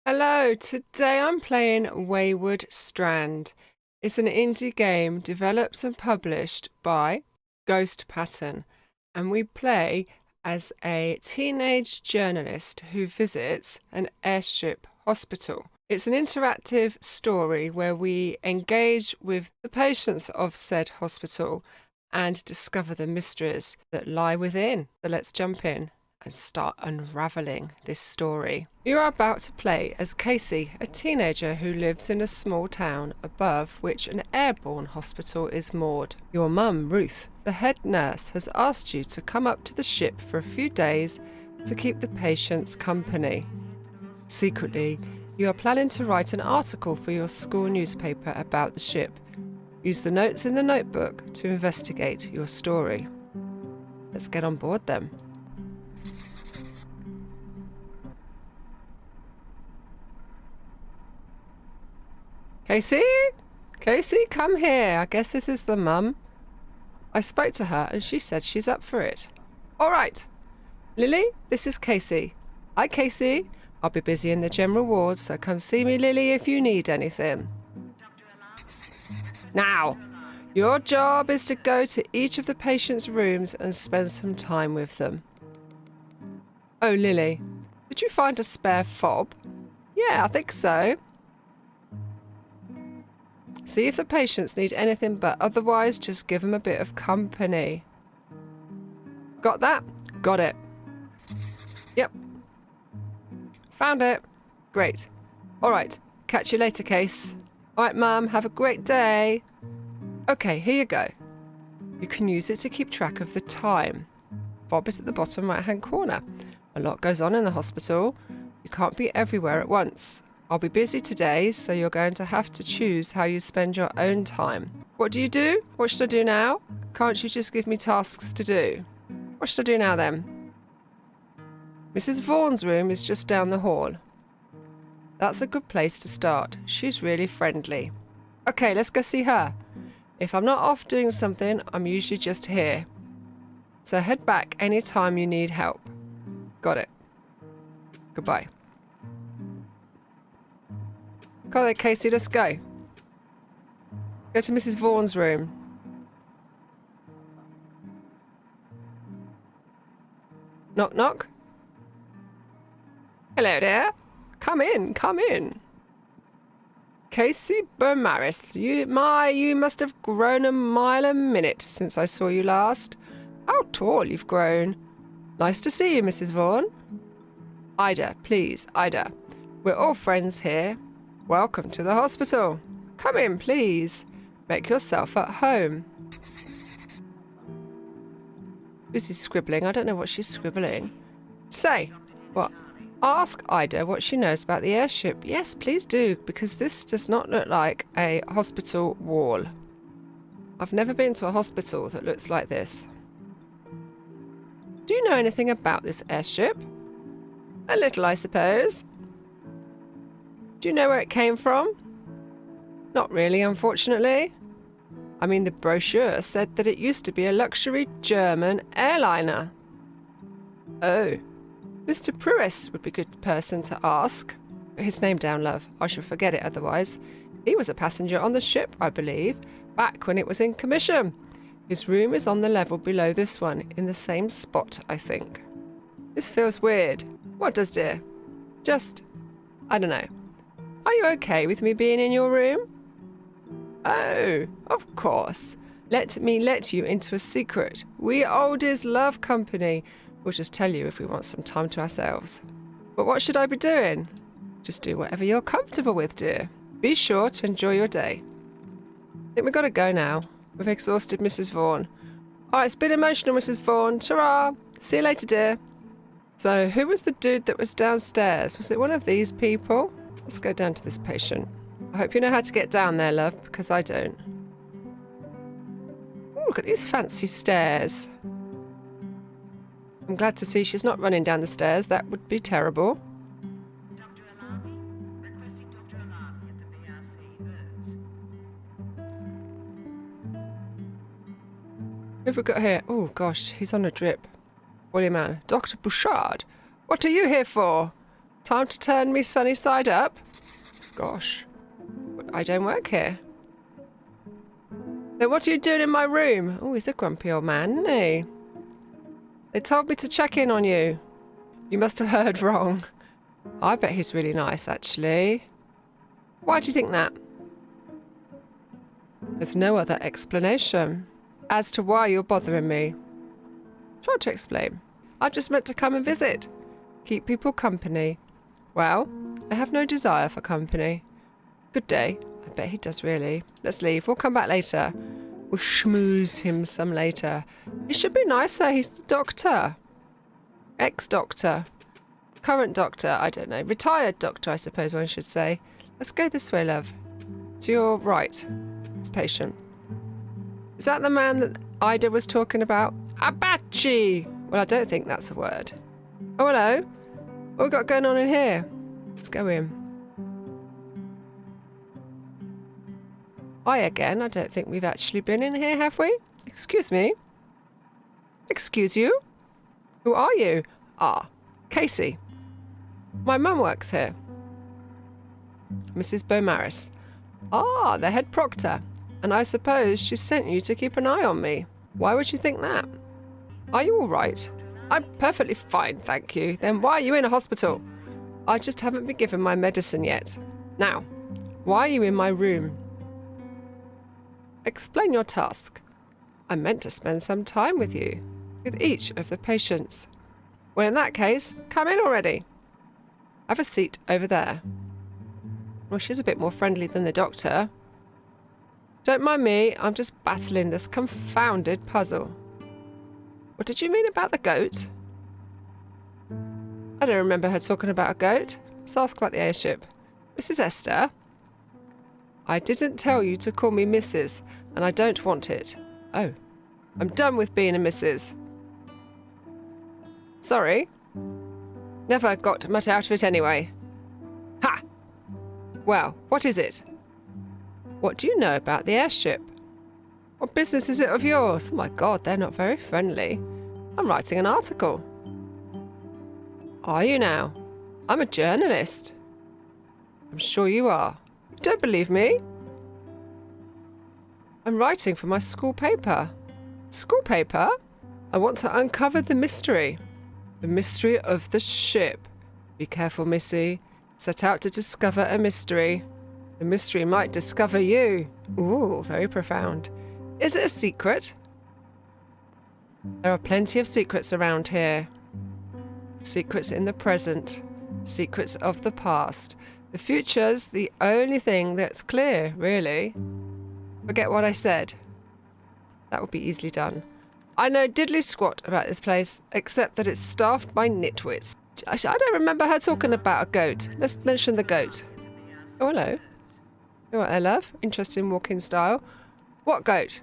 Hello, today I'm playing Wayward Strand. It's an indie game developed and published by Ghost Pattern, and we play as a teenage journalist who visits an airship hospital. It's an interactive story where we engage with the patients of said hospital and discover the mysteries that lie within. So let's jump in and start unraveling this story. You are about to play as Casey, a teenager who lives in a small town above which an airborne hospital is moored. Your mum, Ruth, the head nurse, has asked you to come up to the ship for a few days to keep the patients company. Secretly, you are planning to write an article for your school newspaper about the ship. Use the notes in the notebook to investigate your story. Let's get on board then. Casey? Casey, come here. I guess this is the mum. I spoke to her and she said she's up for it. All right. Lily, this is Casey. Hi, Casey. I'll be busy in the general ward, so come see me, Lily, if you need anything. Now, your job is to go to each of the patients' rooms and spend some time with them. Oh, Lily, did you find a spare fob? Yeah, I think so. See if the patients need anything, but otherwise just give them a bit of company. Got that? Got it. Yep. Found it. Great. All right. Catch you later, Case. All right, Mum. Have a great day. Okay, here you go. You can use it to keep track of the time. Fob is at the bottom right-hand corner. A lot goes on in the hospital. You can't be everywhere at once. I'll be busy today, so you're going to have to choose how you spend your own time. What do you do? What should I do now? Can't you just give me tasks to do? What should I do now then? Mrs. Vaughan's room is just down the hall. That's a good place to start. She's really friendly. Okay, let's go see her. If I'm not off doing something, I'm usually just here. So head back anytime you need help. Got it. Goodbye. Go there, Casey, let's go. Go to Mrs. Vaughan's room. Knock, knock. Hello there. Come in, come in. Casey Bermaris, you must have grown a mile a minute since I saw you last. How tall you've grown. Nice to see you, Mrs. Vaughan. Ida, please, Ida. We're all friends here. Welcome to the hospital. Come in, please. Make yourself at home. Lucy's scribbling. I don't know what she's scribbling. Say, what? Ask Ida what she knows about the airship. Yes, please do, because this does not look like a hospital wall. I've never been to a hospital that looks like this. Do you know anything about this airship? A little, I suppose. Do you know where it came from? Not really, unfortunately. I mean, the brochure said that it used to be a luxury German airliner. Oh, Mr. Pruis would be a good person to ask. Put his name down, love. I shall forget it otherwise. He was a passenger on the ship, I believe, back when it was in commission. His room is on the level below this one, in the same spot, I think. This feels weird. What does, dear? Just, I don't know. Are you okay with me being in your room? Oh, of course. Let me let you into a secret. We oldies love company. We'll just tell you if we want some time to ourselves. But what should I be doing? Just do whatever you're comfortable with, dear. Be sure to enjoy your day. I think we've got to go now. We've exhausted Mrs. Vaughan. All right, it's been emotional, Mrs. Vaughan. Ta-ra! See you later, dear. So, who was the dude that was downstairs? Was it one of these people? Let's go down to this patient. I hope you know how to get down there, love, because I don't. Ooh, look at these fancy stairs. I'm glad to see she's not running down the stairs. That would be terrible. Dr. Alami, requesting Dr. Alami at the BRC Who have we got here? Oh, gosh, he's on a drip. William Ann. Dr. Bouchard, what are you here for? Time to turn me sunny side up? Gosh, I don't work here. Then what are you doing in my room? Oh, he's a grumpy old man, isn't he? They told me to check in on you. You must have heard wrong. I bet he's really nice, actually. Why do you think that? There's no other explanation as to why you're bothering me. Try to explain. I just meant to come and visit. Keep people company. Well, I have no desire for company. Good day. I bet he does really. Let's leave. We'll come back later. We'll schmooze him some later. He should be nicer. He's the doctor. Ex-doctor. Current doctor. I don't know. Retired doctor, I suppose one should say. Let's go this way, love. To your right. This patient. Is that the man that Ida was talking about? Abachi! Well, I don't think that's a word. Oh, hello. What we got going on in here? Let's go in. Hi again. I don't think we've actually been in here, have we? Excuse me. Excuse you? Who are you? Ah, Casey. My mum works here. Mrs. Beaumaris. Ah, the head proctor. And I suppose she sent you to keep an eye on me. Why would you think that? Are you all right? I'm perfectly fine, thank you. Then why are you in a hospital? I just haven't been given my medicine yet. Now, why are you in my room? Explain your task. I meant to spend some time with you, with each of the patients. Well, in that case, come in already. Have a seat over there. Well, she's a bit more friendly than the doctor. Don't mind me, I'm just battling this confounded puzzle. What did you mean about the goat? I don't remember her talking about a goat. Let's ask about the airship. Mrs. Esther? I didn't tell you to call me Mrs., and I don't want it. Oh, I'm done with being a Mrs. Sorry. Never got much out of it anyway. Ha! Well, what is it? What do you know about the airship? What business is it of yours? Oh my God, they're not very friendly. I'm writing an article. Are you now? I'm a journalist. I'm sure you are. You don't believe me? I'm writing for my school paper. School paper? I want to uncover the mystery. The mystery of the ship. Be careful, Missy. Set out to discover a mystery. The mystery might discover you. Ooh, very profound. Is it a secret? There are plenty of secrets around here. Secrets in the present. Secrets of the past. The future's the only thing that's clear, really. Forget what I said. That would be easily done. I know diddly squat about this place, except that it's staffed by nitwits. I don't remember her talking about a goat. Let's mention the goat. Oh, hello. You all right there, love? Interesting walking style. What goat?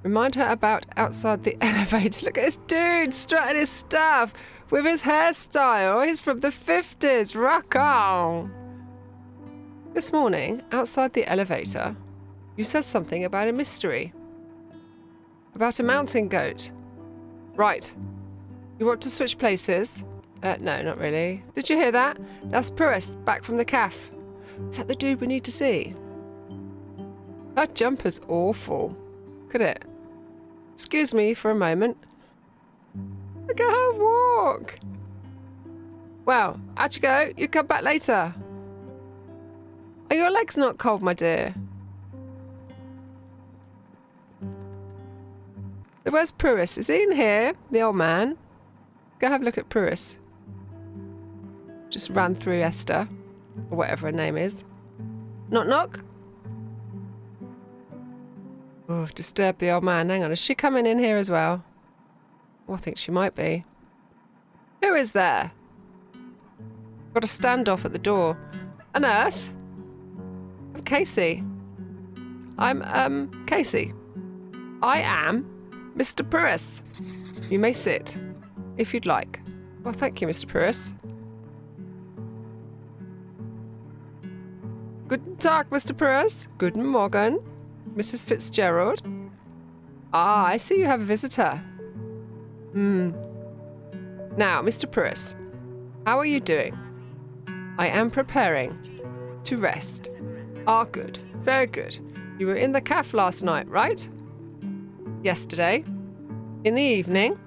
Remind her about outside the elevator. Look at this dude strutting his stuff with his hairstyle. He's from the 50s. Rock on. This morning, outside the elevator, you said something about a mystery. About a mountain goat. Right. You want to switch places? No, not really. Did you hear that? That's Purist, back from the cafe. Is that the dude we need to see? Her jumper's awful. Look at it. Excuse me for a moment. Look at her walk. Well, out you go. You come back later. Are your legs not cold, my dear? Where's Purist? Is he in here? The old man? Go have a look at Purist. Just ran through Esther, or whatever her name is. Knock, knock. Oh, disturbed the old man. Hang on, is she coming in here as well? Oh, I think she might be. Who is there? Got a standoff at the door. A nurse? I'm Casey. I'm, Casey. I am Mr. Purist. You may sit, if you'd like. Well, thank you, Mr. Purist. Guten Tag, Mr. Purist. Guten Morgen, Mrs. Fitzgerald. Ah, I see you have a visitor. Now, Mr. Purist, how are you doing? I am preparing to rest. Ah, good. Very good. You were in the cafe last night, right? Yesterday. In the evening.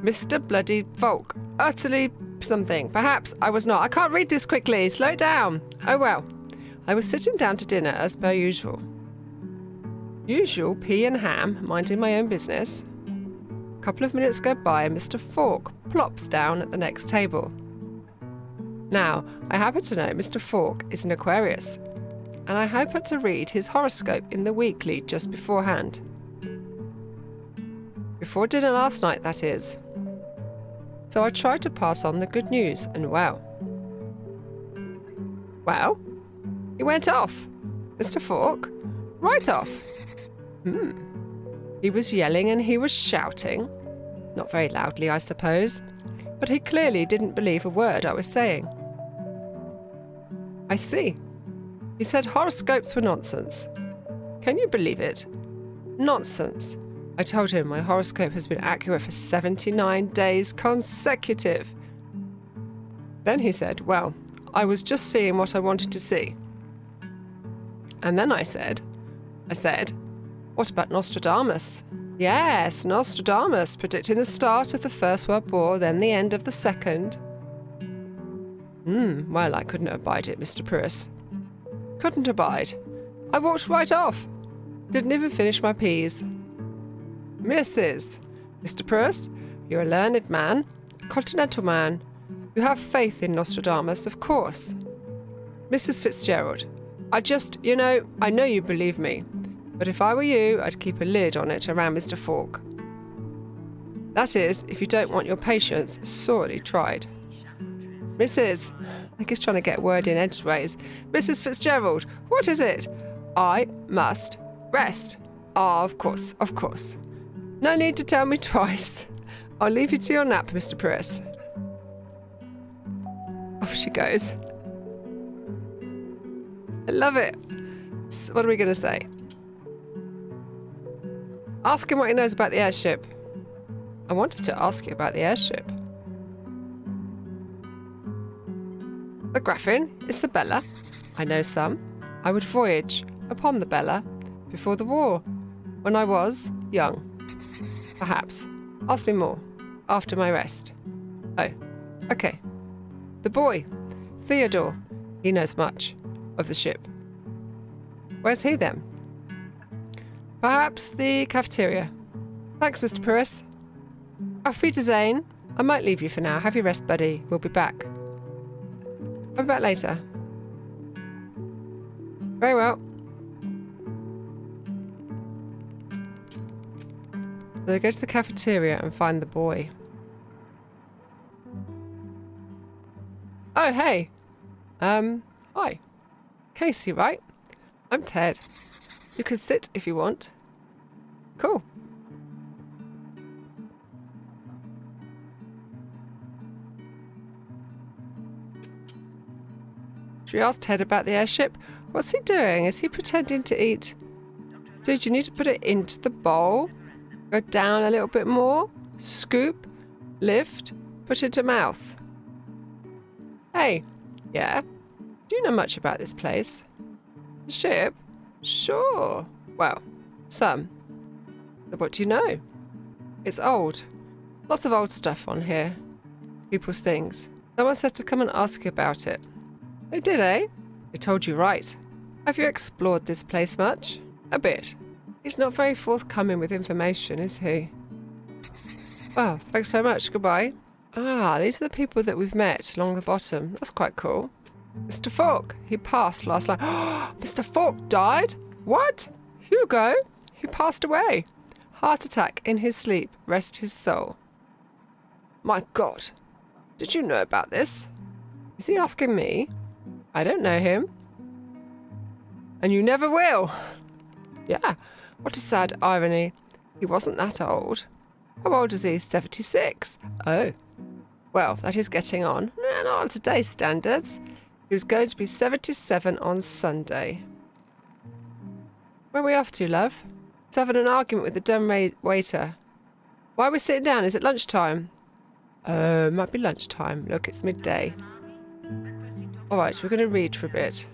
Mr. Bloody Folk. Utterly something. Perhaps I was not. I can't read this quickly. Slow it down. Oh well. I was sitting down to dinner as per usual. Usual pea and ham, minding my own business. A couple of minutes go by and Mr. Fork plops down at the next table. Now, I happen to know Mr. Fork is an Aquarius, and I happen to read his horoscope in the weekly just beforehand. Before dinner last night, that is. So I tried to pass on the good news, and well, he went off. Mr. Fork, right off. He was yelling and he was shouting. Not very loudly, I suppose, but he clearly didn't believe a word I was saying. I see. He said horoscopes were nonsense. Can you believe it? Nonsense. I told him my horoscope has been accurate for 79 days consecutive. Then he said, well, I was just seeing what I wanted to see. And then I said, what about Nostradamus? Yes, Nostradamus, predicting the start of the First World War, then the end of the Second. Well, I couldn't abide it, Mr. Pruitt. Couldn't abide. I walked right off. Didn't even finish my peas. Mrs. Mr. Pruitt, you're a learned man, a continental man. You have faith in Nostradamus, of course. Mrs. Fitzgerald, I know you believe me, but if I were you, I'd keep a lid on it around Mr. Fork. That is, if you don't want your patients sorely tried. Mrs. I think he's trying to get a word in edgeways. Mrs. Fitzgerald, what is it? I must rest. Ah, of course. No need to tell me twice. I'll leave you to your nap, Mr. Pruitt. Off she goes. I love it. So what are we going to say? Ask him what he knows about the airship. I wanted to ask you about the airship. The Graffin, Isabella. I know some. I would voyage upon the Bella before the war, when I was young. Perhaps. Ask me more. After my rest. Oh, okay. The boy, Theodore. He knows much of the ship. Where's he then? Perhaps the cafeteria. Thanks, Mr. Pruitt. Auf Wiedersehen. I might leave you for now. Have your rest, buddy. We'll be back. I'll be back later. Very well. So they go to the cafeteria and find the boy. Oh, hey. Hi. Casey, right? I'm Ted. You can sit if you want. Cool. Should we ask Ted about the airship? What's he doing? Is he pretending to eat? Dude, you need to put it into the bowl. Go down a little bit more. Scoop. Lift. Put into mouth. Hey. Yeah? Do you know much about this place? The ship? Sure. Well, some. But what do you know? It's old. Lots of old stuff on here. People's things. Someone said to come and ask you about it. They did, eh? They told you right. Have you explored this place much? A bit. He's not very forthcoming with information, is he? Well, thanks so much. Goodbye. Ah, these are the people that we've met along the bottom. That's quite cool. Mr. Fork, he passed last night. Mr. Fork died? What? Hugo? He passed away. Heart attack in his sleep. Rest his soul. My God. Did you know about this? Is he asking me? I don't know him. And you never will. Yeah, what a sad irony. He wasn't that old. How old is he? 76. Oh. Well, that is getting on. Not on today's standards. He was going to be 77 on Sunday. Where are we off to, love? He's having an argument with the dumb waiter. Why are we sitting down? Is it lunchtime? Might be lunchtime. Look, it's midday. All right, we're going to read for a bit.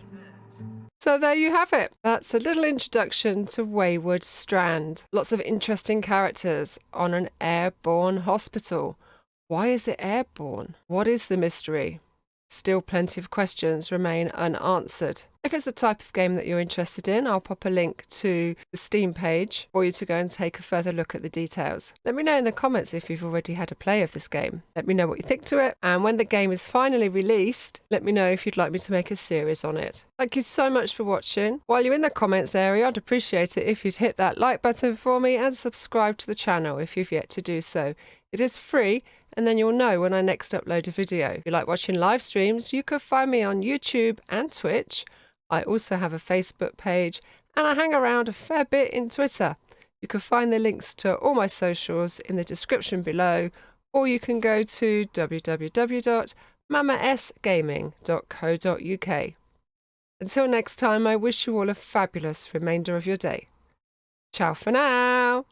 So there you have it. That's a little introduction to Wayward Strand. Lots of interesting characters on an airborne hospital. Why is it airborne? What is the mystery? Still plenty of questions remain unanswered. If it's the type of game that you're interested in, I'll pop a link to the Steam page for you to go and take a further look at the details. Let me know in the comments if you've already had a play of this game. Let me know what you think to it, and when the game is finally released, let me know if you'd like me to make a series on it. Thank you so much for watching. While you're in the comments area, I'd appreciate it if you'd hit that like button for me and subscribe to the channel if you've yet to do so. It is free, and then you'll know when I next upload a video. If you like watching live streams, you can find me on YouTube and Twitch. I also have a Facebook page, and I hang around a fair bit in Twitter. You can find the links to all my socials in the description below, or you can go to www.mamasgaming.co.uk. Until next time, I wish you all a fabulous remainder of your day. Ciao for now!